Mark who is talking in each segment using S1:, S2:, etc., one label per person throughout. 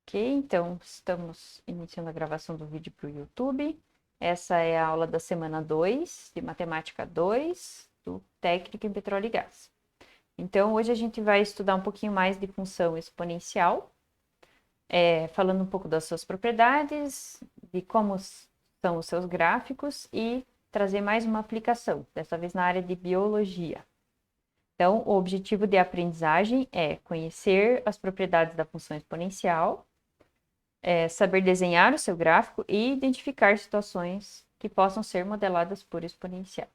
S1: Ok, então estamos iniciando a gravação do vídeo para o YouTube. Essa é a aula da semana 2, de Matemática 2, do Técnica em Petróleo e Gás. Então, hoje a gente vai estudar um pouquinho mais de função exponencial, falando um pouco das suas propriedades, de como são os seus gráficos e trazer mais uma aplicação, dessa vez na área de biologia. Então, o objetivo de aprendizagem é conhecer as propriedades da função exponencial, saber desenhar o seu gráfico e identificar situações que possam ser modeladas por exponenciais.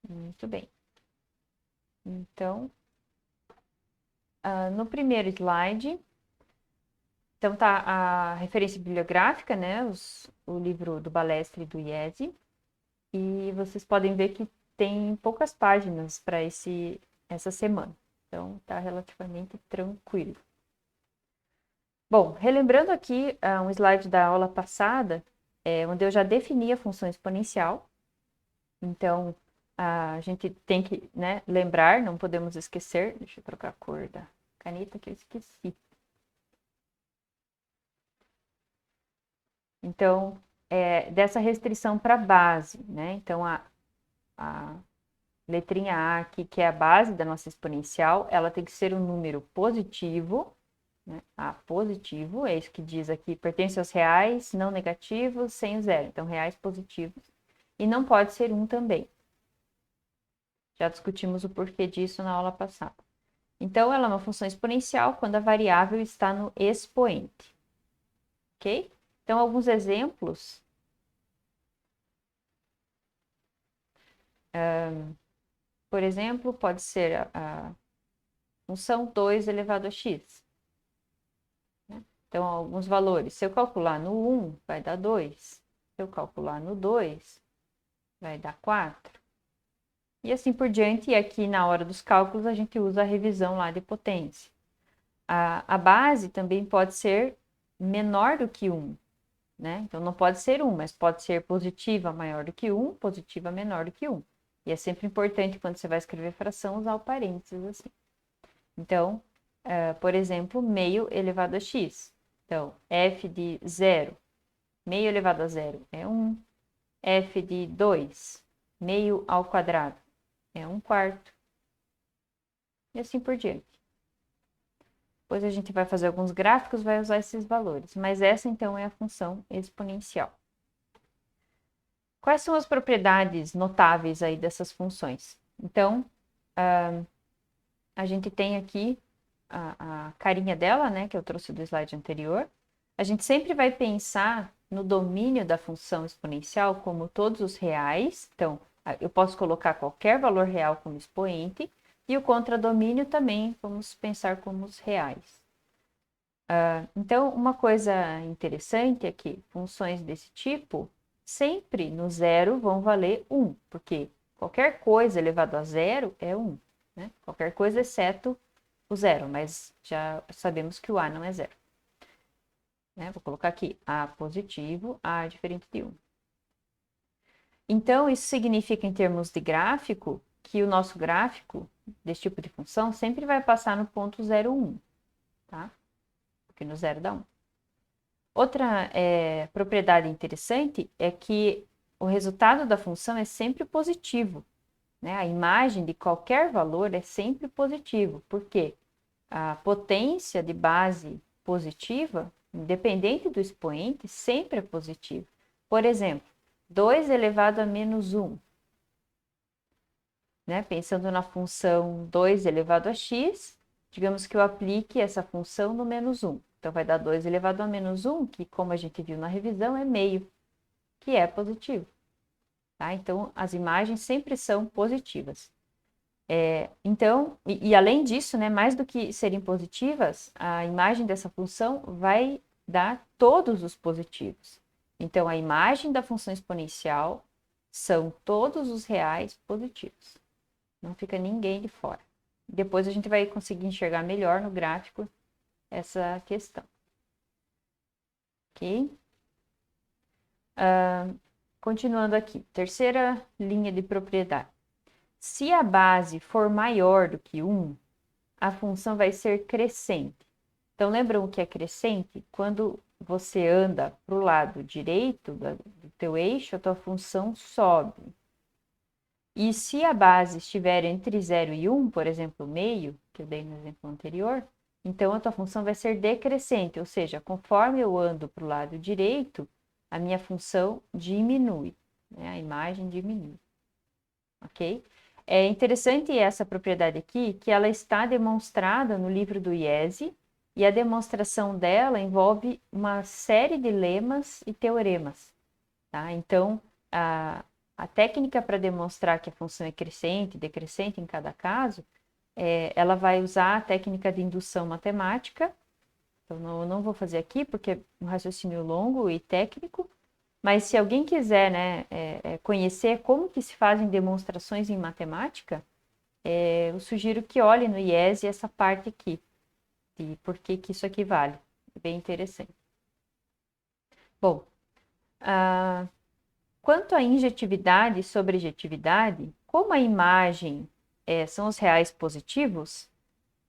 S1: Muito bem. Então, no primeiro slide, então tá a referência bibliográfica, né? O livro do Balestre e do IESE. E vocês podem ver que tem poucas páginas para essa semana. Então, tá relativamente tranquilo. Bom, relembrando aqui um slide da aula passada, onde eu já defini a função exponencial. Então, a gente tem que, né, lembrar, não podemos esquecer. Deixa eu trocar a cor da caneta que eu esqueci. Então, dessa restrição para base, né? Então, a letrinha A aqui, que é a base da nossa exponencial, ela tem que ser um número positivo, né? A positivo, é isso que diz aqui, pertence aos reais, não negativos, sem o zero. Então, reais positivos. E não pode ser 1 também. Já discutimos o porquê disso na aula passada. Então, ela é uma função exponencial quando a variável está no expoente. Ok? Então, alguns exemplos. Por exemplo, pode ser a função 2 elevado a x. Então, alguns valores. Se eu calcular no 1, vai dar 2. Se eu calcular no 2, vai dar 4. E assim por diante. E aqui, na hora dos cálculos, a gente usa a revisão lá de potência. A base também pode ser menor do que 1. Né? Então, não pode ser 1, mas pode ser positiva maior do que 1, positiva menor do que 1. E é sempre importante, quando você vai escrever fração, usar o parênteses assim. Então, por exemplo, meio elevado a x. Então, f de 0, meio elevado a 0 é 1. F de 2, meio ao quadrado, é 1/4. E assim por diante. Depois a gente vai fazer alguns gráficos, vai usar esses valores. Mas essa, então, é a função exponencial. Quais são as propriedades notáveis aí dessas funções? Então, a gente tem aqui a carinha dela, né, que eu trouxe do slide anterior. A gente sempre vai pensar no domínio da função exponencial como todos os reais. Então, eu posso colocar qualquer valor real como expoente. E o contradomínio também, vamos pensar como os reais. Então, uma coisa interessante é que funções desse tipo sempre no zero vão valer 1, porque qualquer coisa elevado a zero é 1, né? Qualquer coisa exceto o zero, mas já sabemos que o A não é zero. Né? Vou colocar aqui A positivo, A diferente de 1. Então, isso significa, em termos de gráfico, que o nosso gráfico desse tipo de função sempre vai passar no ponto 0, 1, tá? Porque no zero dá 1. Outra propriedade interessante é que o resultado da função é sempre positivo. Né? A imagem de qualquer valor é sempre positivo, porque a potência de base positiva, independente do expoente, sempre é positiva. Por exemplo, 2 elevado a menos 1. Né? Pensando na função 2 elevado a x, digamos que eu aplique essa função no menos 1. Então, vai dar 2 elevado a menos 1, que, como a gente viu na revisão, é meio, que é positivo. Tá? Então, as imagens sempre são positivas. Então, além disso, né, mais do que serem positivas, a imagem dessa função vai dar todos os positivos. Então, a imagem da função exponencial são todos os reais positivos. Não fica ninguém de fora. Depois a gente vai conseguir enxergar melhor no gráfico essa questão. Ok? Continuando aqui, terceira linha de propriedade. Se a base for maior do que 1, a função vai ser crescente. Então, lembram o que é crescente? Quando você anda para o lado direito do teu eixo, a tua função sobe. E se a base estiver entre 0 e 1, por exemplo, meio, que eu dei no exemplo anterior, então a tua função vai ser decrescente, ou seja, conforme eu ando para o lado direito, a minha função diminui, né? A imagem diminui, ok? É interessante essa propriedade aqui, que ela está demonstrada no livro do IESE, e a demonstração dela envolve uma série de lemas e teoremas, tá? Então, a técnica para demonstrar que a função é crescente e decrescente em cada caso, ela vai usar a técnica de indução matemática. Então, eu não vou fazer aqui porque é um raciocínio longo e técnico, mas se alguém quiser, né, conhecer como que se fazem demonstrações em matemática, eu sugiro que olhe no IESE essa parte aqui, e por que que isso aqui vale. É bem interessante. Bom, quanto à injetividade e sobrejetividade, como a imagem são os reais positivos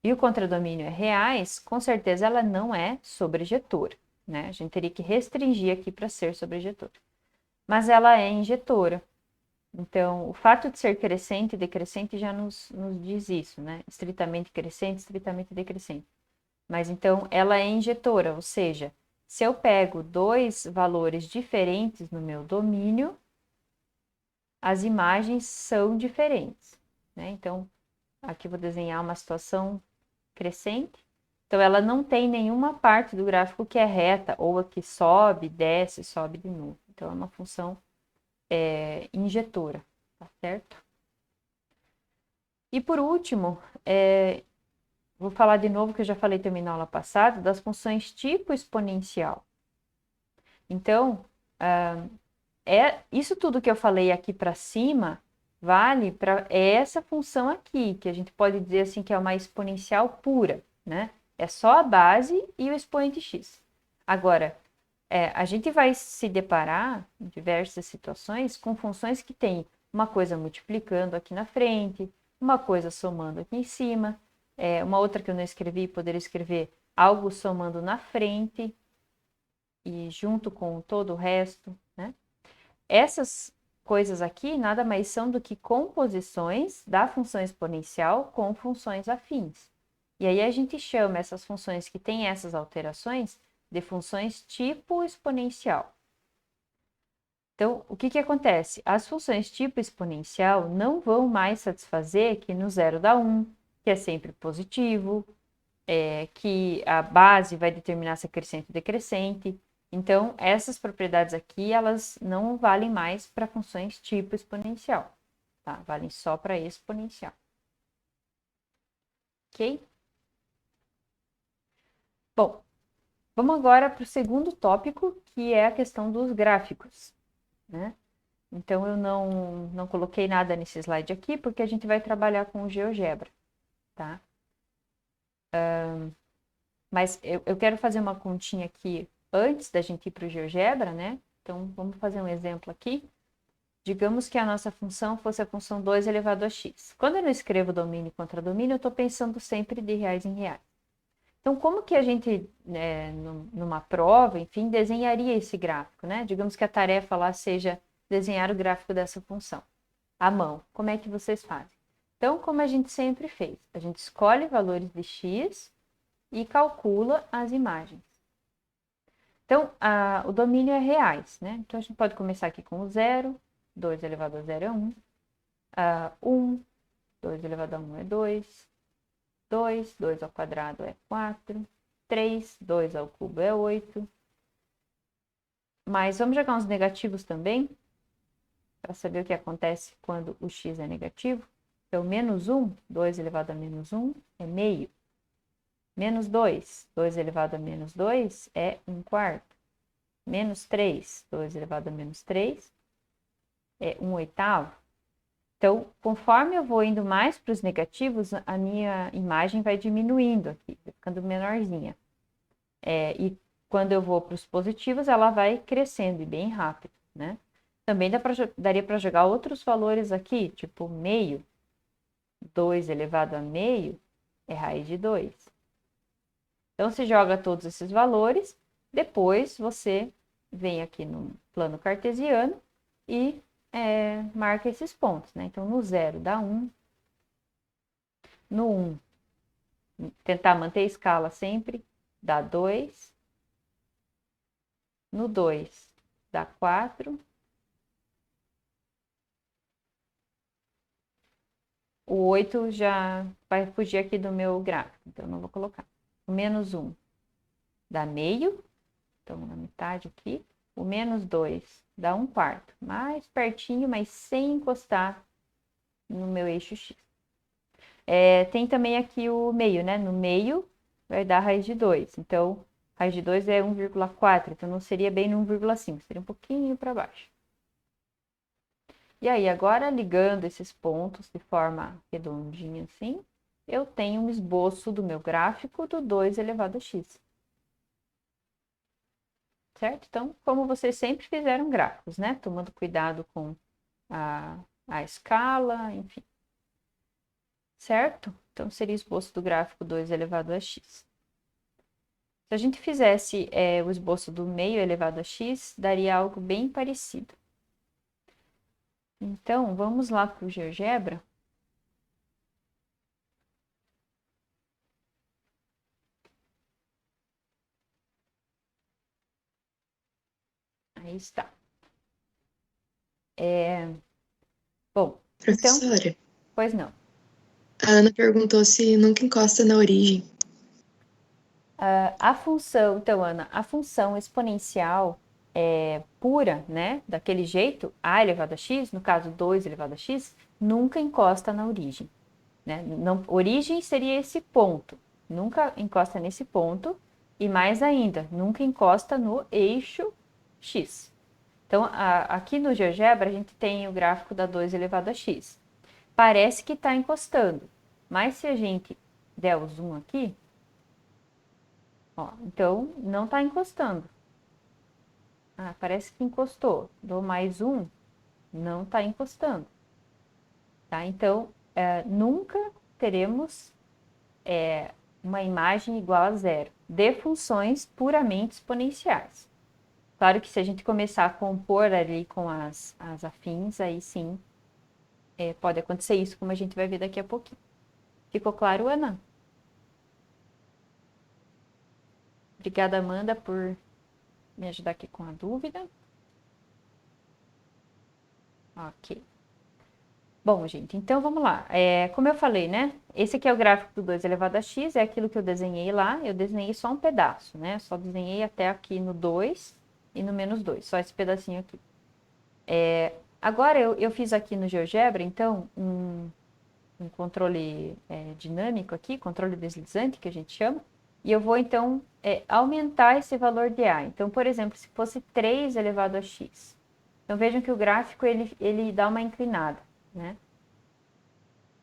S1: e o contradomínio é reais, com certeza ela não é sobrejetora, né? A gente teria que restringir aqui para ser sobrejetora. Mas ela é injetora. Então, o fato de ser crescente e decrescente já nos diz isso, né? Estritamente crescente, estritamente decrescente. Mas então, ela é injetora, ou seja, se eu pego dois valores diferentes no meu domínio, as imagens são diferentes, né? Então, aqui eu vou desenhar uma situação crescente. Então, ela não tem nenhuma parte do gráfico que é reta, ou a que sobe, desce, sobe de novo. Então, é uma função injetora, tá certo? E por último, vou falar de novo, que eu já falei também na aula passada, das funções tipo exponencial. Então, isso tudo que eu falei aqui para cima vale para essa função aqui, que a gente pode dizer assim que é uma exponencial pura, né? É só a base e o expoente x. Agora, a gente vai se deparar em diversas situações com funções que têm uma coisa multiplicando aqui na frente, uma coisa somando aqui em cima, uma outra que eu não escrevi, poderia escrever algo somando na frente e junto com todo o resto, né? Essas coisas aqui nada mais são do que composições da função exponencial com funções afins. E aí a gente chama essas funções que têm essas alterações de funções tipo exponencial. Então, o que acontece? As funções tipo exponencial não vão mais satisfazer que no 0 dá 1, que é sempre positivo, que a base vai determinar se é crescente ou decrescente. Então, essas propriedades aqui, elas não valem mais para funções tipo exponencial, tá? Valem só para exponencial. Ok? Bom, vamos agora para o segundo tópico, que é a questão dos gráficos, né? Então, eu não coloquei nada nesse slide aqui, porque a gente vai trabalhar com o GeoGebra, tá? Mas eu quero fazer uma continha aqui antes da gente ir para o GeoGebra, né? Então, vamos fazer um exemplo aqui. Digamos que a nossa função fosse a função 2 elevado a x. Quando eu não escrevo domínio e contradomínio, eu estou pensando sempre de reais em reais. Então, como que a gente, numa prova, enfim, desenharia esse gráfico, né? Digamos que a tarefa lá seja desenhar o gráfico dessa função à mão. Como é que vocês fazem? Então, como a gente sempre fez, a gente escolhe valores de x e calcula as imagens. Então, o domínio é reais, né? Então, a gente pode começar aqui com o 0, 2 elevado a 0 é 1, 1, 2 elevado a 1 é 2, 2 ao quadrado é 4, 3, 2 ao cubo é 8. Mas vamos jogar uns negativos também, para saber o que acontece quando o x é negativo. Então, menos 1, 2 elevado a menos 1 é meio. Menos 2, 2 elevado a menos 2 é 1/4. Menos 3, 2 elevado a menos 3 é 1/8. Então, conforme eu vou indo mais para os negativos, a minha imagem vai diminuindo aqui, vai ficando menorzinha. E quando eu vou para os positivos, ela vai crescendo e bem rápido, né? Também daria para jogar outros valores aqui, tipo meio. 2 elevado a meio é raiz de 2. Então, você joga todos esses valores, depois você vem aqui no plano cartesiano e marca esses pontos, né? Então, no 0 dá 1, no 1, tentar manter a escala sempre, dá 2, no 2 dá 4, o 8 já vai fugir aqui do meu gráfico, então não vou colocar. O menos 1 dá meio, então na metade aqui. O menos 2 dá 1/4, mais pertinho, mas sem encostar no meu eixo X. Tem também aqui o meio, né? No meio vai dar raiz de 2. Então, raiz de 2 é 1,4. Então, não seria bem no 1,5. Seria um pouquinho para baixo. E aí, agora ligando esses pontos de forma redondinha assim, eu tenho um esboço do meu gráfico do 2 elevado a x. Certo? Então, como vocês sempre fizeram gráficos, né? Tomando cuidado com a escala, enfim. Certo? Então, seria o esboço do gráfico 2 elevado a x. Se a gente fizesse o esboço do meio elevado a x, daria algo bem parecido. Então, vamos lá para o GeoGebra. Aí está. Bom, então,
S2: Professora,
S1: pois não.
S2: a Ana perguntou se nunca encosta na origem.
S1: A função, então, Ana, a função exponencial pura, né, daquele jeito, a elevado a x, no caso 2 elevado a x, nunca encosta na origem. Né? Não, origem seria esse ponto, nunca encosta nesse ponto, e mais ainda, nunca encosta no eixo x. Então, aqui no GeoGebra, a gente tem o gráfico da 2 elevado a x. Parece que está encostando, mas se a gente der o zoom aqui, ó, então não está encostando. Parece que encostou. Dou mais um, não está encostando. Tá? Então, nunca teremos uma imagem igual a zero de funções puramente exponenciais. Claro que se a gente começar a compor ali com as afins, aí sim pode acontecer isso, como a gente vai ver daqui a pouquinho. Ficou claro, Ana? Obrigada, Amanda, por me ajudar aqui com a dúvida. Ok. Bom, gente, então vamos lá. Como eu falei, né? Esse aqui é o gráfico do 2 elevado a x, é aquilo que eu desenhei lá. Eu desenhei só um pedaço, né? Só desenhei até aqui no 2 e no menos 2, só esse pedacinho aqui. Agora eu fiz aqui no GeoGebra, então, um controle dinâmico aqui, controle deslizante, que a gente chama, e eu vou, então, aumentar esse valor de A. Então, por exemplo, se fosse 3 elevado a x. Então, vejam que o gráfico, ele dá uma inclinada, né?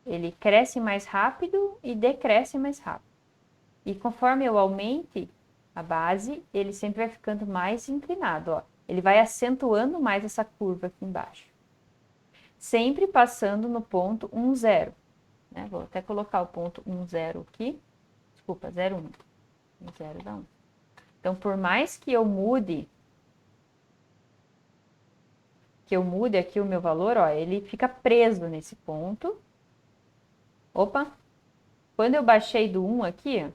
S1: Ele cresce mais rápido e decresce mais rápido. E conforme eu aumente a base, ele sempre vai ficando mais inclinado, ó. Ele vai acentuando mais essa curva aqui embaixo. Sempre passando no ponto 1, 0. Né? Vou até colocar o ponto 1, 0 aqui. Desculpa, 0, 1. 1, 0 dá 1. Então, por mais que eu mude aqui o meu valor, ó, ele fica preso nesse ponto. Opa! Quando eu baixei do 1 aqui,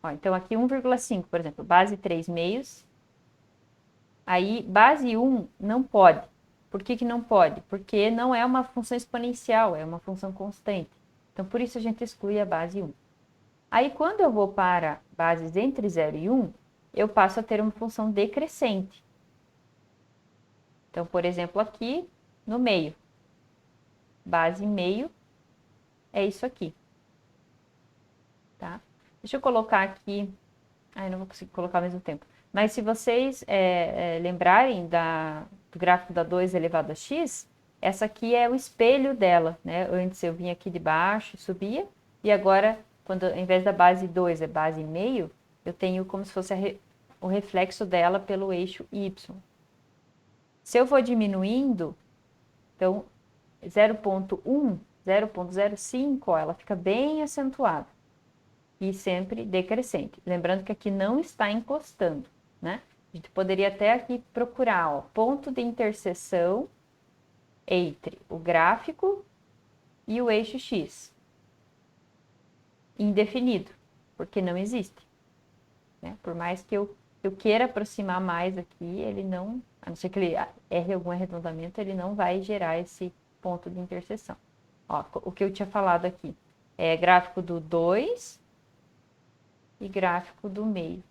S1: ó, então aqui 1,5, por exemplo, base 3 meios. Aí, base 1 não pode. Por que não pode? Porque não é uma função exponencial, é uma função constante. Então, por isso a gente exclui a base 1. Aí, quando eu vou para bases entre 0 e 1, eu passo a ter uma função decrescente. Então, por exemplo, aqui no meio, base meio é isso aqui. Tá? Deixa eu colocar aqui. Eu não vou conseguir colocar ao mesmo tempo. Mas se vocês lembrarem do gráfico da 2 elevado a x, essa aqui é o espelho dela, né? Antes eu vinha aqui de baixo, subia, e agora, quando ao invés da base 2 é base meio, eu tenho como se fosse o reflexo dela pelo eixo y. Se eu vou diminuindo, então 0,1, 0,05, ela fica bem acentuada. aqui sempre decrescente. Lembrando que aqui não está encostando, né? A gente poderia até aqui procurar, ó, ponto de interseção entre o gráfico e o eixo X. Indefinido, porque não existe, né? Por mais que eu queira aproximar mais aqui, ele não, a não ser que ele erre algum arredondamento, ele não vai gerar esse ponto de interseção. Ó, o que eu tinha falado aqui é gráfico do 2 e gráfico do meio.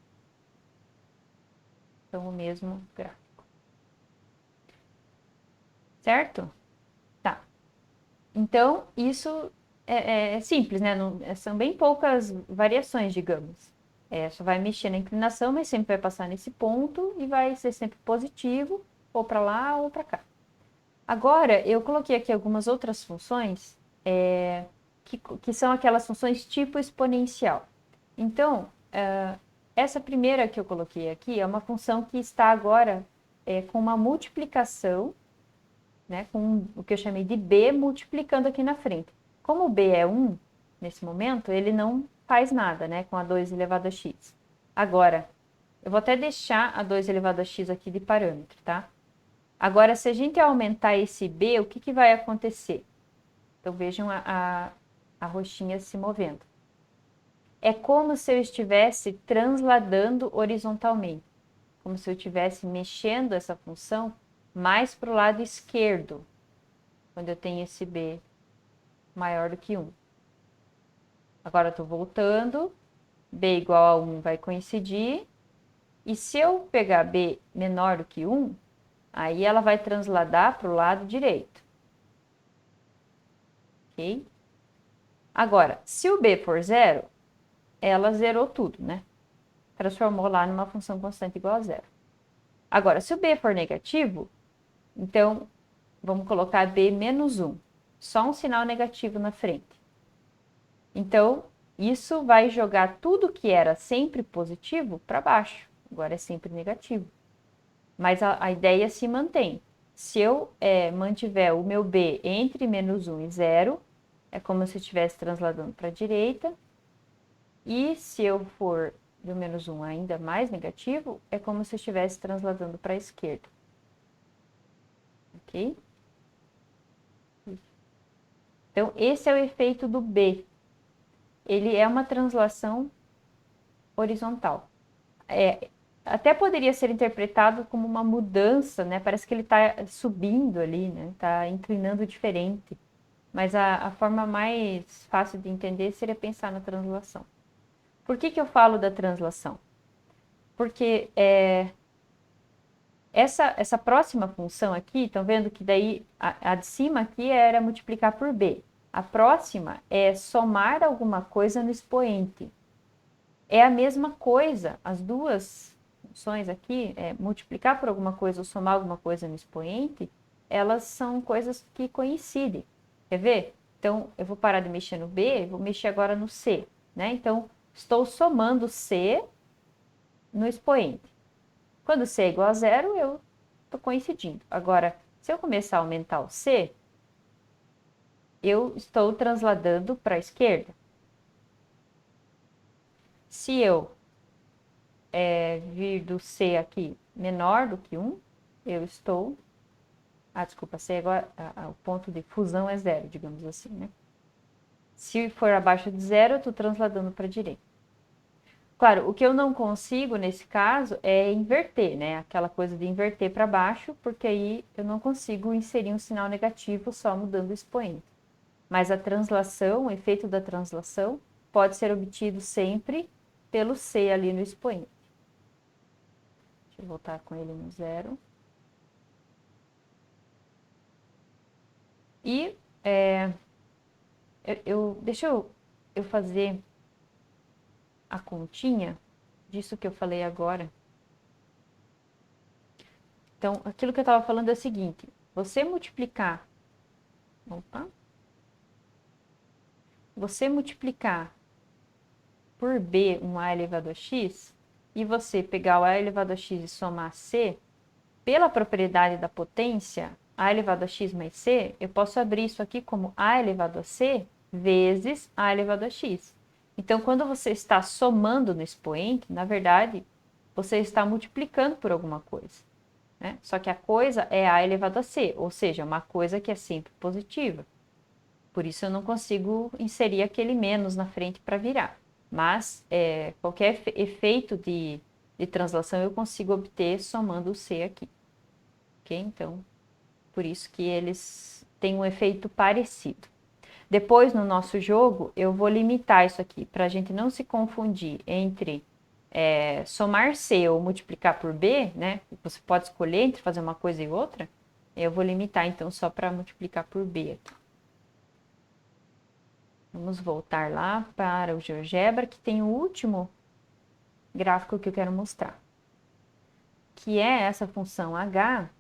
S1: São o mesmo gráfico. Certo? Tá. Então, isso é simples, né? Não, são bem poucas variações, digamos. Só vai mexer na inclinação, mas sempre vai passar nesse ponto e vai ser sempre positivo, ou para lá ou para cá. Agora, eu coloquei aqui algumas outras funções, que são aquelas funções tipo exponencial. Então, essa primeira que eu coloquei aqui é uma função que está agora com uma multiplicação, né, com o que eu chamei de b multiplicando aqui na frente. Como o b é 1, nesse momento, ele não faz nada, né, com a 2 elevado a x. Agora, eu vou até deixar a 2 elevado a x aqui de parâmetro, tá? Agora, se a gente aumentar esse b, o que vai acontecer? Então, vejam a roxinha se movendo. É como se eu estivesse transladando horizontalmente, como se eu estivesse mexendo essa função mais para o lado esquerdo, quando eu tenho esse b maior do que 1. Agora eu estou voltando, b igual a 1 vai coincidir, e se eu pegar b menor do que 1, aí ela vai transladar para o lado direito. Ok? Agora, se o b for 0, ela zerou tudo, né? Transformou lá numa função constante igual a 0. Agora, se o b for negativo, então vamos colocar b menos 1. Só um sinal negativo na frente. Então, isso vai jogar tudo que era sempre positivo para baixo. Agora é sempre negativo. Mas a ideia se mantém. Se eu mantiver o meu b entre menos 1 e 0, é como se eu estivesse transladando para a direita. E se eu for do menos 1 ainda mais negativo, é como se eu estivesse transladando para a esquerda. Ok? Então, esse é o efeito do B. Ele é uma translação horizontal. Até poderia ser interpretado como uma mudança, né? Parece que ele está subindo ali, né? Está inclinando diferente. Mas a forma mais fácil de entender seria pensar na translação. Por que eu falo da translação? Porque essa próxima função aqui, estão vendo que daí a de cima aqui era multiplicar por b. A próxima é somar alguma coisa no expoente. É a mesma coisa, as duas funções aqui, multiplicar por alguma coisa ou somar alguma coisa no expoente, elas são coisas que coincidem. Quer ver? Então, eu vou parar de mexer no b, vou mexer agora no c, né? Então, estou somando c no expoente. Quando c é igual a 0, eu estou coincidindo. Agora, se eu começar a aumentar o c, eu estou transladando para a esquerda. Se eu vir do c aqui menor do que 1, eu estou... desculpa, c é igual o ponto de fusão é 0, digamos assim, né? Se for abaixo de 0, eu estou transladando para a direita. Claro, o que eu não consigo nesse caso é inverter, né? Aquela coisa de inverter para baixo, porque aí eu não consigo inserir um sinal negativo só mudando o expoente. Mas a translação, o efeito da translação, pode ser obtido sempre pelo C ali no expoente. Deixa eu voltar com ele no 0. E deixa eu fazer a continha disso que eu falei agora. Então, aquilo que eu estava falando é o seguinte: você multiplicar por b um a elevado a x, e você pegar o a elevado a x e somar c, pela propriedade da potência a elevado a x mais c, eu posso abrir isso aqui como a elevado a c vezes a elevado a x. Então, quando você está somando no expoente, na verdade, você está multiplicando por alguma coisa, né? Só que a coisa é a elevado a c, ou seja, uma coisa que é sempre positiva. Por isso eu não consigo inserir aquele menos na frente para virar. Mas qualquer efeito de translação eu consigo obter somando o c aqui. Ok? Então, por isso que eles têm um efeito parecido. Depois, no nosso jogo, eu vou limitar isso aqui, para a gente não se confundir entre somar C ou multiplicar por B, né? Você pode escolher entre fazer uma coisa e outra. Eu vou limitar, então, só para multiplicar por B aqui. Vamos voltar lá para o GeoGebra, que tem o último gráfico que eu quero mostrar, que é essa função h,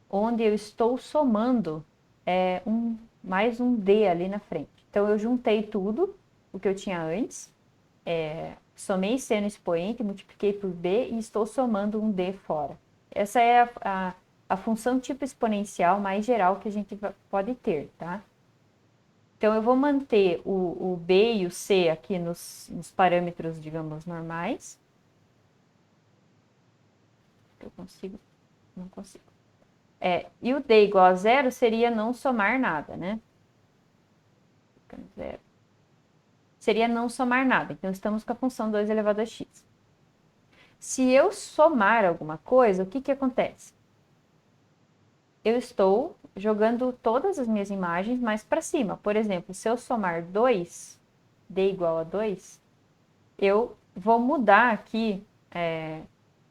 S1: onde eu estou somando mais um d ali na frente. Então, eu juntei tudo o que eu tinha antes, somei c no expoente, multipliquei por b e estou somando um d fora. Essa é a função tipo exponencial mais geral que a gente pode ter, tá? Então, eu vou manter o b e o c aqui nos parâmetros, digamos, normais. Eu consigo? Não consigo. E o d igual a zero seria não somar nada, né? Fica no zero. Seria não somar nada. Então, estamos com a função 2 elevado a x. Se eu somar alguma coisa, o que que acontece? Eu estou jogando todas as minhas imagens mais para cima. Por exemplo, se eu somar 2, d igual a 2, eu vou mudar aqui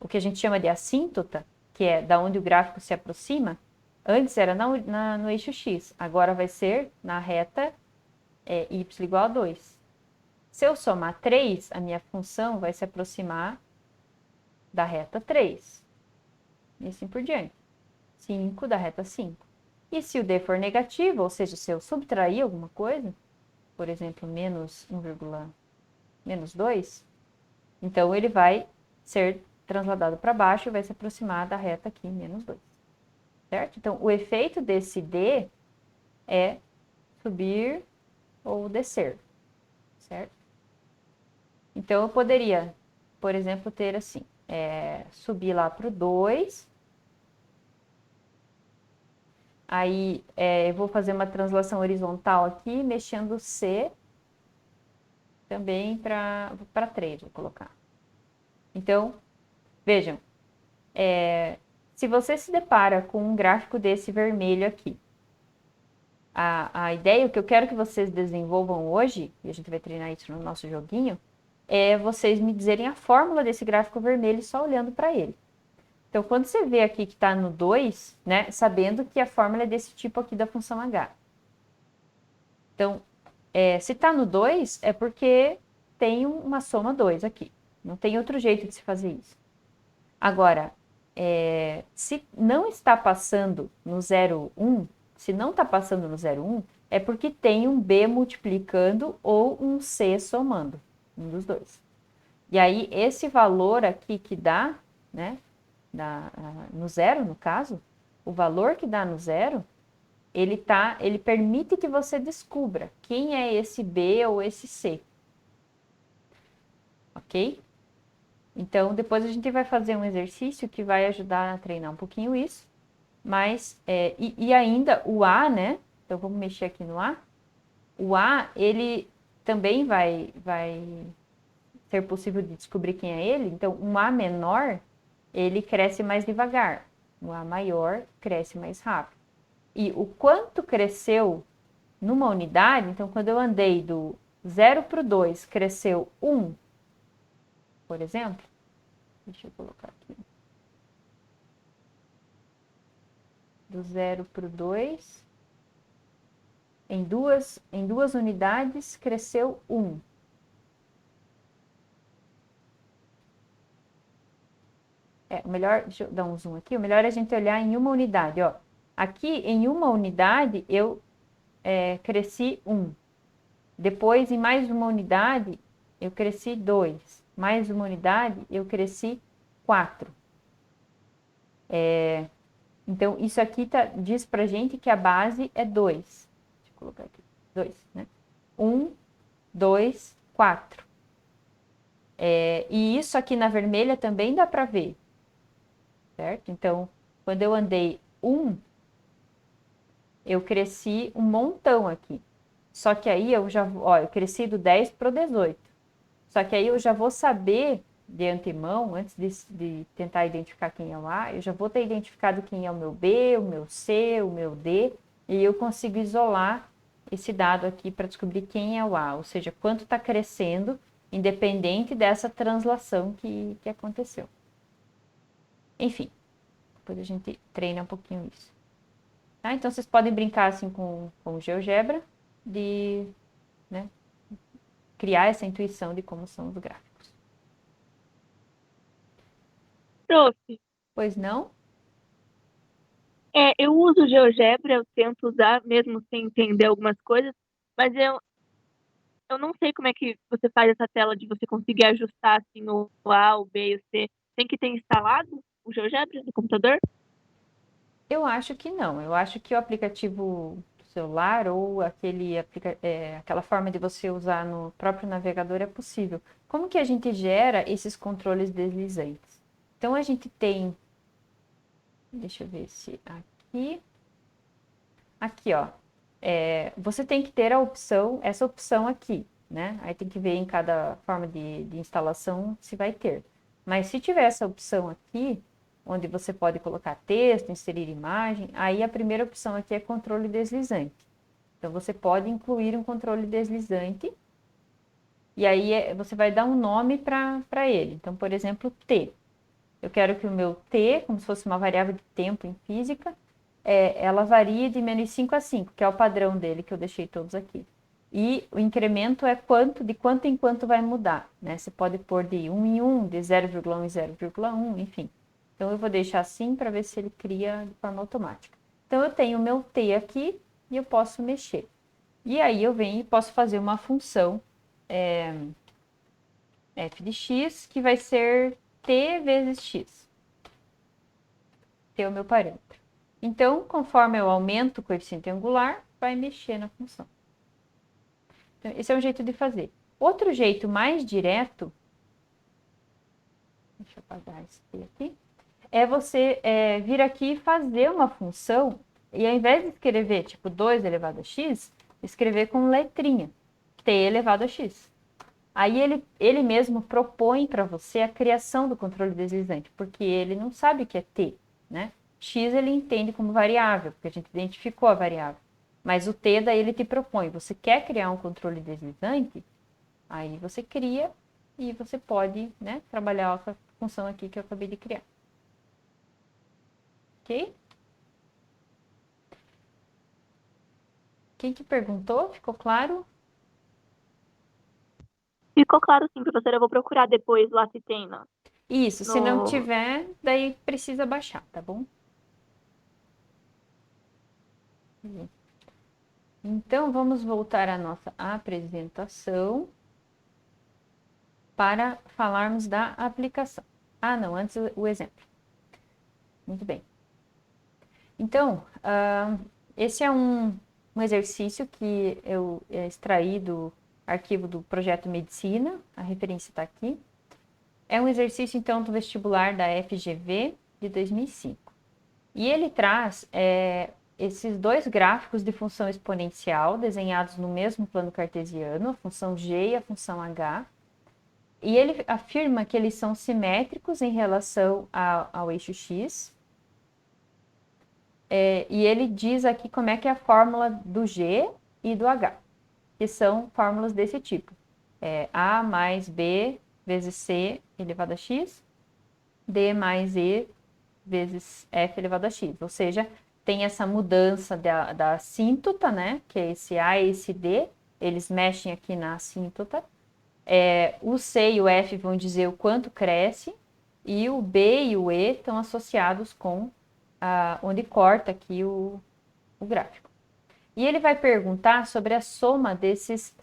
S1: o que a gente chama de assíntota, que é da onde o gráfico se aproxima. Antes era no eixo x, agora vai ser na reta y igual a 2. Se eu somar 3, a minha função vai se aproximar da reta 3. E assim por diante. 5 da reta 5. E se o d for negativo, ou seja, se eu subtrair alguma coisa, por exemplo, menos 2, então ele vai ser transladado para baixo e vai se aproximar da reta aqui, menos 2. Certo? Então, o efeito desse d é subir ou descer. Certo? Então, eu poderia, por exemplo, ter assim, subir lá para o 2. Aí, eu vou fazer uma translação horizontal aqui, mexendo C também para 3, vou colocar. Então, vejam, se você se depara com um gráfico desse vermelho aqui, a ideia, o que eu quero que vocês desenvolvam hoje, e a gente vai treinar isso no nosso joguinho, é vocês me dizerem a fórmula desse gráfico vermelho só olhando para ele. Então, quando você vê aqui que está no 2, né, sabendo que a fórmula é desse tipo aqui da função h. Então, se está no 2, é porque tem uma soma 2 aqui. Não tem outro jeito de se fazer isso. Agora, se não está passando no 0, 1, se não está passando no 0, 1, é porque tem um b multiplicando ou um c somando, um dos dois. E aí, esse valor aqui que dá, né, no 0, no caso, o valor que dá no 0, ele permite que você descubra quem é esse B ou esse C. Ok? Então, depois a gente vai fazer um exercício que vai ajudar a treinar um pouquinho isso. Mas, e ainda o A, né? Então, vamos mexer aqui no A. O A, ele também vai ser possível de descobrir quem é ele. Então, um A menor, ele cresce mais devagar. O A maior cresce mais rápido. E o quanto cresceu numa unidade, então quando eu andei do 0 para o 2, cresceu 1, por exemplo. Deixa eu colocar aqui. Do 0 para o 2, em duas unidades, cresceu 1. O melhor, deixa eu dar um zoom aqui, o melhor é a gente olhar em uma unidade, ó. Aqui, em uma unidade, eu cresci 1. Depois, em mais uma unidade, eu cresci 2. Mais uma unidade, eu cresci 4. Então, isso aqui diz pra gente que a base é 2. Deixa eu colocar aqui. 2, né? 1, 2, 4. E isso aqui na vermelha também dá para ver, certo? Então, quando eu andei 1, eu cresci um montão aqui. Só que aí eu já, ó, eu cresci do 10 para o 18. Só que aí eu já vou saber de antemão, antes de tentar identificar quem é o A, eu já vou ter identificado quem é o meu B, o meu C, o meu D, e eu consigo isolar esse dado aqui para descobrir quem é o A, ou seja, quanto está crescendo, independente dessa translação que aconteceu. Enfim, depois a gente treina um pouquinho isso. Tá? Então, vocês podem brincar assim com o GeoGebra, de, né, criar essa intuição de como são os gráficos.
S3: Prof,
S1: Pois não?
S3: eu uso o GeoGebra, eu tento usar mesmo sem entender algumas coisas, mas eu não sei como é que você faz essa tela de você conseguir ajustar assim o A, o B e o C. Tem que ter instalado o GeoGebra no computador?
S1: Eu acho que não. Eu acho que o aplicativo do celular ou aquela forma de você usar no próprio navegador é possível. Como que a gente gera esses controles deslizantes? Então a gente tem, deixa eu ver se aqui, ó, você tem que ter essa opção aqui, né? Aí tem que ver em cada forma de instalação se vai ter. Mas se tiver essa opção aqui, onde você pode colocar texto, inserir imagem, aí a primeira opção aqui é controle deslizante. Então você pode incluir um controle deslizante e aí você vai dar um nome para ele. Então, por exemplo, T. Eu quero que o meu T, como se fosse uma variável de tempo em física, ela varia de menos 5 a 5, que é o padrão dele, que eu deixei todos aqui. E o incremento é de quanto em quanto vai mudar, né? Você pode pôr de 1 em 1, de 0,1 em 0,1, enfim. Então eu vou deixar assim para ver se ele cria de forma automática. Então eu tenho o meu T aqui e eu posso mexer. E aí eu venho e posso fazer uma função f de x, que vai ser t vezes x. T é o meu parâmetro. Então, conforme eu aumento o coeficiente angular, vai mexer na função. Então, esse é um jeito de fazer. Outro jeito mais direto, deixa eu apagar esse aqui, é você vir aqui e fazer uma função e ao invés de escrever tipo 2 elevado a x, escrever com letrinha, t elevado a x. Aí ele mesmo propõe para você a criação do controle deslizante, porque ele não sabe o que é t, né? X ele entende como variável, porque a gente identificou a variável. Mas o t daí ele te propõe, você quer criar um controle deslizante? Aí você cria e você pode, né, trabalhar com a função aqui que eu acabei de criar. Ok? Quem que perguntou? Ficou claro?
S3: Ficou claro sim, professora. Eu vou procurar depois lá se tem
S1: Isso, se não tiver, daí precisa baixar, tá bom? Então, vamos voltar à nossa apresentação para falarmos da aplicação. Ah, não, antes o exemplo. Muito bem. Então, esse é um exercício que eu extraí do arquivo do projeto Medicina, a referência está aqui. É um exercício, então, do vestibular da FGV de 2005. E ele traz esses dois gráficos de função exponencial desenhados no mesmo plano cartesiano, a função g e a função h. E ele afirma que eles são simétricos em relação ao eixo x. E ele diz aqui como é que é a fórmula do g e do h, que são fórmulas desse tipo. A mais b vezes c elevado a x, d mais e vezes f elevado a x. Ou seja, tem essa mudança da assíntota, né? Que é esse A e esse D, eles mexem aqui na assíntota. O C e o F vão dizer o quanto cresce, e o B e o E estão associados com onde corta aqui o gráfico. E ele vai perguntar sobre a soma desses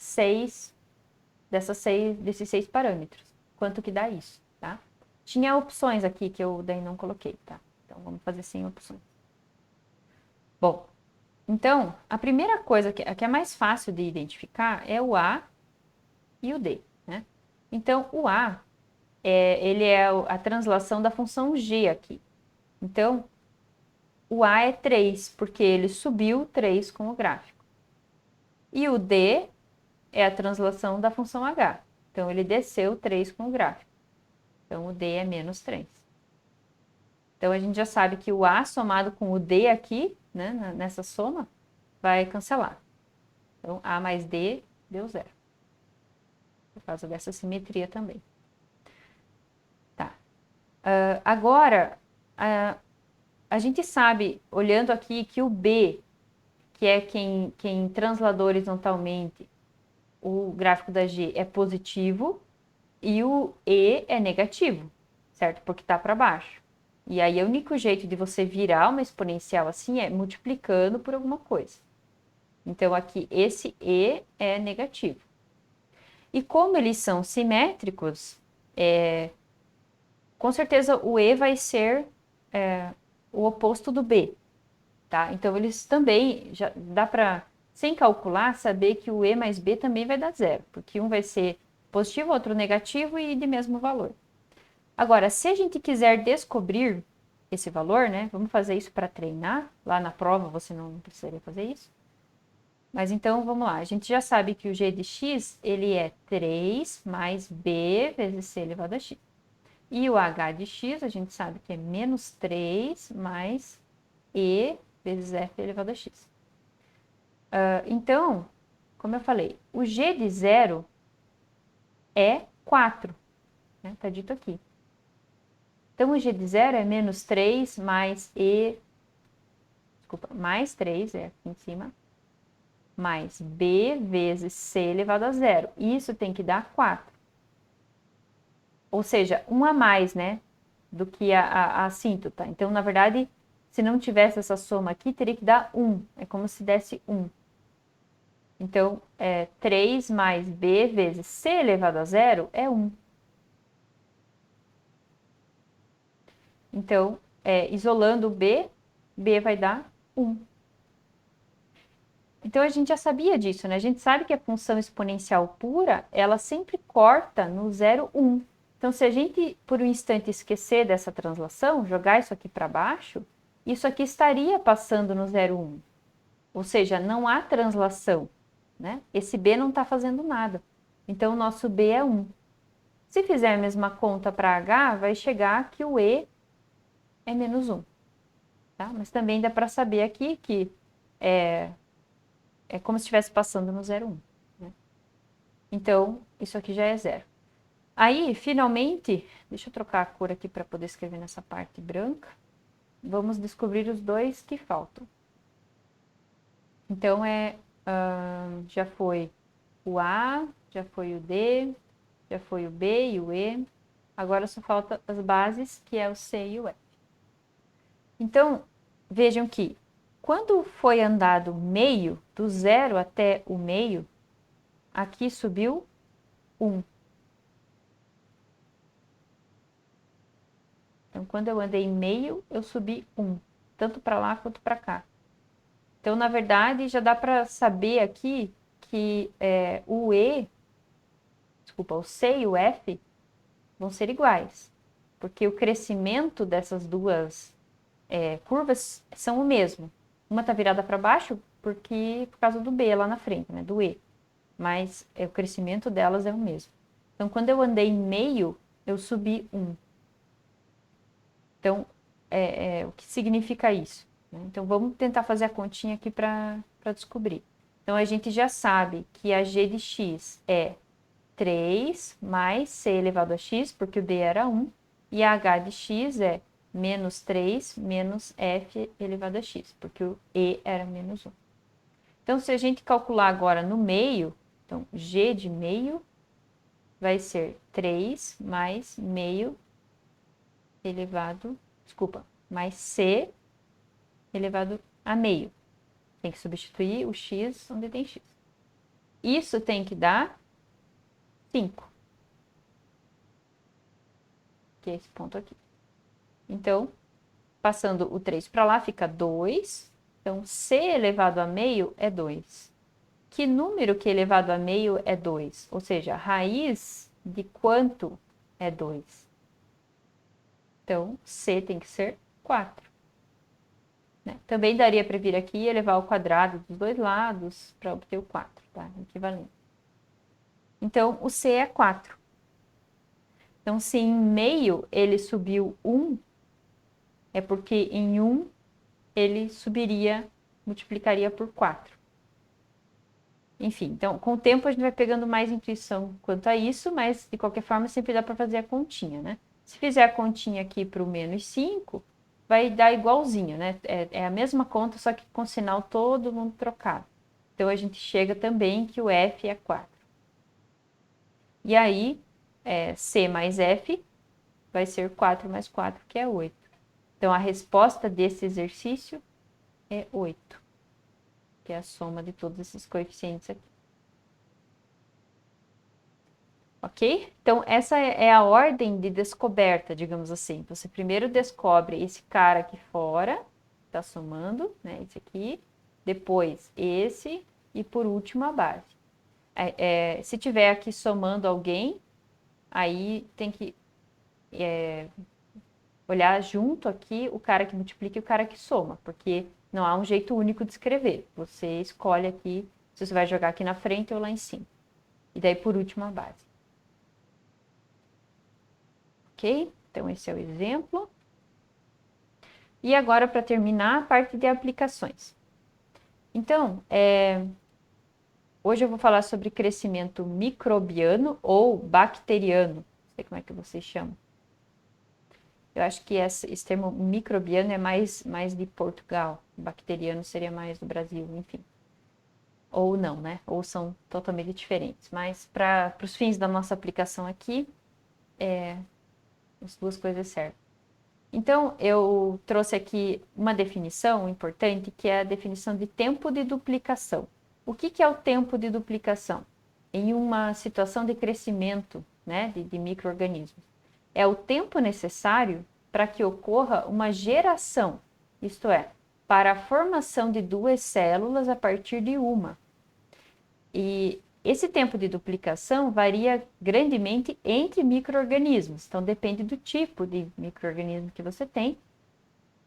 S1: desses seis parâmetros. Quanto que dá isso, tá? Tinha opções aqui que eu daí não coloquei, tá? Então vamos fazer sem opções. Bom, então a primeira coisa que é mais fácil de identificar é o A e o D, né? Então, o A, ele é a translação da função G aqui. Então, o A é 3, porque ele subiu 3 com o gráfico. E o D é a translação da função H. Então, ele desceu 3 com o gráfico. Então, o D é menos 3. Então, a gente já sabe que o A somado com o D aqui, né, nessa soma, vai cancelar. Então, A mais D deu 0. Por causa dessa simetria também. Tá. Agora, a gente sabe, olhando aqui, que o B, que é quem transladou horizontalmente o gráfico da G, é positivo, e o E é negativo, certo? Porque está para baixo. E aí, o único jeito de você virar uma exponencial assim é multiplicando por alguma coisa. Então, aqui, esse E é negativo. E como eles são simétricos, com certeza o E vai ser o oposto do B, tá? Então, eles também, já dá para, sem calcular, saber que o E mais B também vai dar 0, porque um vai ser positivo, outro negativo e de mesmo valor. Agora, se a gente quiser descobrir esse valor, né? Vamos fazer isso para treinar. Lá na prova você não precisaria fazer isso. Mas então, vamos lá. A gente já sabe que o g de x, ele é 3 mais b vezes c elevado a x. E o h de x, a gente sabe que é menos 3 mais e vezes f elevado a x. Então, como eu falei, o g de 0 é 4. Né? Tá dito aqui. Então, o g de 0 é menos 3 mais mais 3, aqui em cima, mais b vezes c elevado a 0. Isso tem que dar 4. Ou seja, 1 a mais, né, do que a assíntota. Então, na verdade, se não tivesse essa soma aqui, teria que dar 1. É como se desse 1. Então, 3 mais b vezes c elevado a 0 é 1. Então, isolando o b vai dar 1. Então, a gente já sabia disso, né? A gente sabe que a função exponencial pura, ela sempre corta no 0, 1. Então, se a gente, por um instante, esquecer dessa translação, jogar isso aqui para baixo, isso aqui estaria passando no 0, 1. Ou seja, não há translação, né? Esse b não está fazendo nada. Então, o nosso b é 1. Se fizer a mesma conta para h, vai chegar que o e é menos 1. Tá? Mas também dá para saber aqui que é como se estivesse passando no 0, 1. Né? Então, isso aqui já é 0. Aí, finalmente, deixa eu trocar a cor aqui para poder escrever nessa parte branca. Vamos descobrir os dois que faltam. Então, já foi o A, já foi o D, já foi o B e o E. Agora só falta as bases, que é o C e o F. Então, vejam que quando foi andado meio, do 0 até o meio, aqui subiu 1. Então, quando eu andei meio, eu subi 1, tanto para lá quanto para cá. Então, na verdade, já dá para saber aqui que o C e o F vão ser iguais, porque o crescimento dessas duas curvas são o mesmo. Uma está virada para baixo por causa do B lá na frente, né, do E, mas o crescimento delas é o mesmo. Então, quando eu andei meio, eu subi 1. Então, o que significa isso? Né? Então, vamos tentar fazer a continha aqui para descobrir. Então, a gente já sabe que a g de x é 3 mais c elevado a x, porque o d era 1, e a h de x é menos 3 menos f elevado a x, porque o e era menos 1. Então, se a gente calcular agora no meio, então, g de meio vai ser 3 mais meio mais c elevado a meio. Tem que substituir o x onde tem x. Isso tem que dar 5. Que é esse ponto aqui. Então, passando o 3 para lá, fica 2. Então, c elevado a meio é 2. que número que elevado a meio é 2? Ou seja, a raiz de quanto é 2? Então, C tem que ser 4. Né? Também daria para vir aqui e elevar ao quadrado dos dois lados para obter o 4, tá? Equivalente. Então, o C é 4. Então, se em meio ele subiu 1, é porque em 1 ele subiria, multiplicaria por 4. Enfim, então, com o tempo a gente vai pegando mais intuição quanto a isso, mas de qualquer forma sempre dá para fazer a continha, né? Se fizer a continha aqui para o menos 5, vai dar igualzinho, né? É a mesma conta, só que com o sinal todo mundo trocado. Então, a gente chega também que o F é 4. E aí, C mais F vai ser 4 mais 4, que é 8. Então, a resposta desse exercício é 8, que é a soma de todos esses coeficientes aqui. Ok? Então, essa é a ordem de descoberta, digamos assim. Você primeiro descobre esse cara aqui fora, está somando, né? Esse aqui, depois esse e por último a base. Se tiver aqui somando alguém, aí tem que olhar junto aqui o cara que multiplica e o cara que soma, porque não há um jeito único de escrever. Você escolhe aqui se você vai jogar aqui na frente ou lá em cima. E daí por último a base. Ok? Então, esse é o exemplo. E agora, para terminar, a parte de aplicações. Então, hoje eu vou falar sobre crescimento microbiano ou bacteriano. Não sei como é que vocês chamam. Eu acho que esse termo microbiano é mais de Portugal. Bacteriano seria mais do Brasil, enfim. Ou não, né? Ou são totalmente diferentes. Mas, para os fins da nossa aplicação aqui, as duas coisas servem. Então, eu trouxe aqui uma definição importante, que é a definição de tempo de duplicação. O que é o tempo de duplicação? Em uma situação de crescimento, né, de micro-organismos. É o tempo necessário para que ocorra uma geração, isto é, para a formação de duas células a partir de uma. E esse tempo de duplicação varia grandemente entre micro-organismos, então depende do tipo de micro-organismo que você tem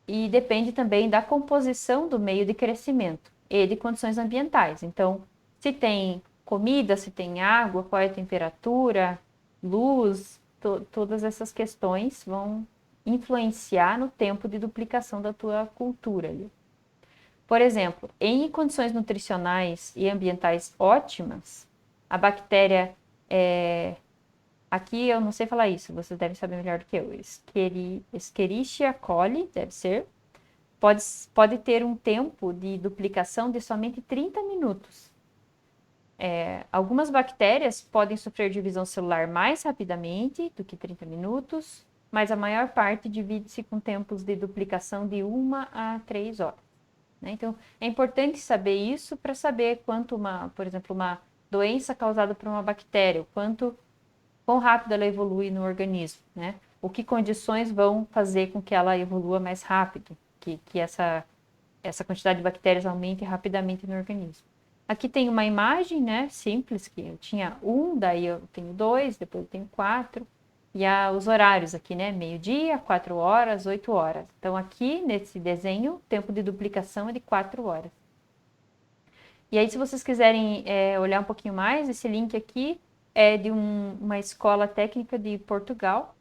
S1: e depende também da composição do meio de crescimento e de condições ambientais. Então, se tem comida, se tem água, qual é a temperatura, luz, todas essas questões vão influenciar no tempo de duplicação da tua cultura. Por exemplo, em condições nutricionais e ambientais ótimas, a bactéria, aqui eu não sei falar isso, vocês devem saber melhor do que eu, Escherichia coli, deve ser, pode ter um tempo de duplicação de somente 30 minutos. Algumas bactérias podem sofrer divisão celular mais rapidamente do que 30 minutos, mas a maior parte divide-se com tempos de duplicação de 1 a 3 horas. Né? Então, é importante saber isso para saber quanto por exemplo, uma doença causada por uma bactéria, quão rápido ela evolui no organismo, né? O que condições vão fazer com que ela evolua mais rápido, que essa quantidade de bactérias aumente rapidamente no organismo. Aqui tem uma imagem, né, simples, que eu tinha 1, daí eu tenho 2, depois eu tenho 4, e os horários aqui, né, meio-dia, 4 horas, 8 horas. Então, aqui nesse desenho, o tempo de duplicação é de 4 horas. E aí, se vocês quiserem olhar um pouquinho mais, esse link aqui é de uma escola técnica de Portugal,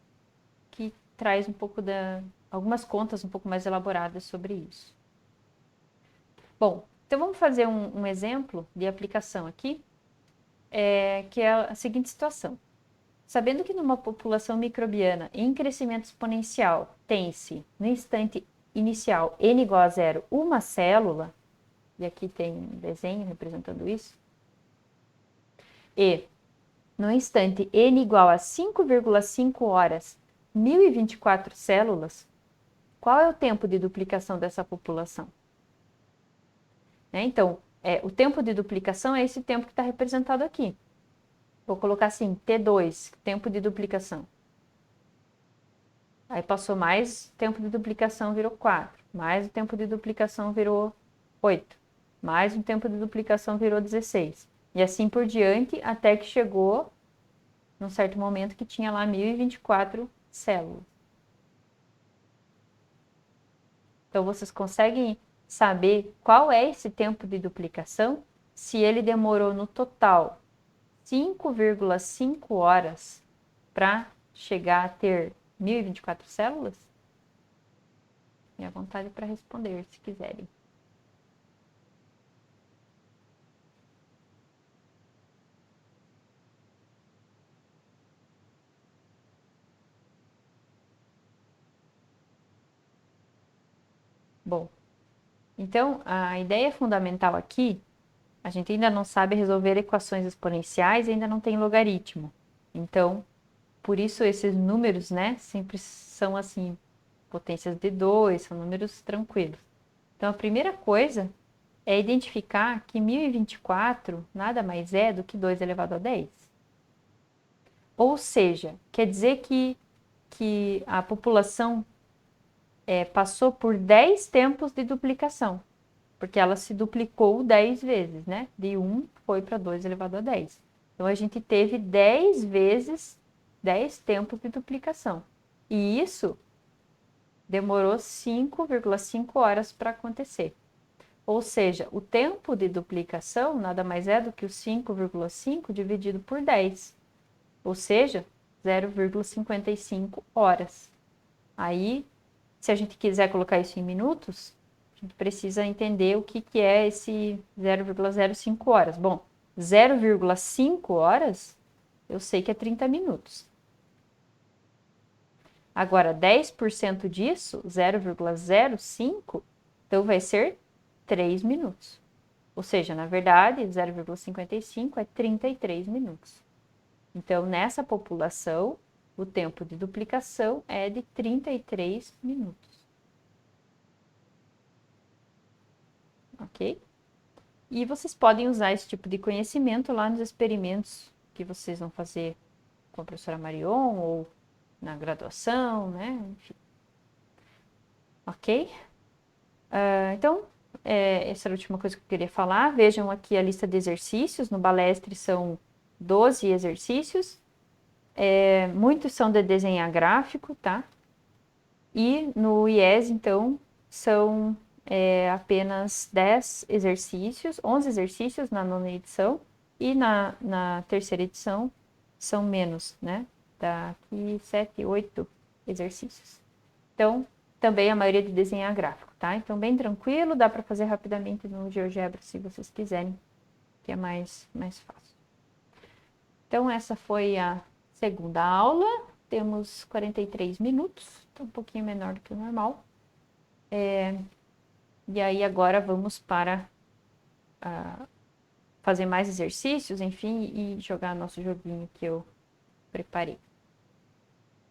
S1: que traz um pouco algumas contas um pouco mais elaboradas sobre isso. Bom, então vamos fazer um exemplo de aplicação aqui, que é a seguinte situação. Sabendo que numa população microbiana em crescimento exponencial tem-se, no instante inicial, n igual a 0, uma célula, e aqui tem um desenho representando isso, e no instante n igual a 5,5 horas, 1024 células, qual é o tempo de duplicação dessa população? Então, o tempo de duplicação é esse tempo que está representado aqui. Vou colocar assim, T2, tempo de duplicação. Aí passou mais, tempo de duplicação virou 4. Mais o tempo de duplicação virou 8. mais um tempo de duplicação virou 16. E assim por diante, até que chegou num certo momento que tinha lá 1024 células. Então, vocês conseguem saber qual é esse tempo de duplicação? Se ele demorou no total 5,5 horas para chegar a ter 1024 células? Tenha vontade para responder, se quiserem. Bom, então a ideia fundamental aqui, a gente ainda não sabe resolver equações exponenciais e ainda não tem logaritmo. Então, por isso esses números, né, sempre são assim, potências de 2, são números tranquilos. Então, a primeira coisa é identificar que 1024 nada mais é do que 2 elevado a 10. Ou seja, quer dizer que a população passou por 10 tempos de duplicação, porque ela se duplicou 10 vezes, né? De 1 foi para 2 elevado a 10. Então, a gente teve 10 vezes 10 tempos de duplicação. E isso demorou 5,5 horas para acontecer. Ou seja, o tempo de duplicação nada mais é do que o 5,5 dividido por 10. Ou seja, 0,55 horas. Aí, se a gente quiser colocar isso em minutos, a gente precisa entender o que é esse 0,05 horas. Bom, 0,5 horas, eu sei que é 30 minutos. Agora, 10% disso, 0,05, então vai ser 3 minutos. Ou seja, na verdade, 0,55 é 33 minutos. Então, nessa população, o tempo de duplicação é de 33 minutos. Ok? E vocês podem usar esse tipo de conhecimento lá nos experimentos que vocês vão fazer com a professora Marion ou na graduação, né? Enfim. Ok? Então, essa era a última coisa que eu queria falar. Vejam aqui a lista de exercícios. No Balestre são 12 exercícios. Muitos são de desenhar gráfico, tá? E no IES, então, são apenas 10 exercícios, 11 exercícios na nona edição. E na terceira edição são menos, né? Daqui 7, 8 exercícios. Então, também a maioria de desenhar gráfico, tá? Então, bem tranquilo, dá para fazer rapidamente no GeoGebra se vocês quiserem, que é mais fácil. Então, essa foi a segunda aula. Temos 43 minutos, tá um pouquinho menor do que o normal. E aí, agora vamos para fazer mais exercícios, enfim, e jogar nosso joguinho que eu preparei.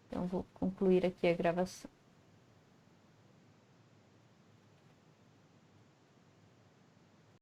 S1: Então, vou concluir aqui a gravação.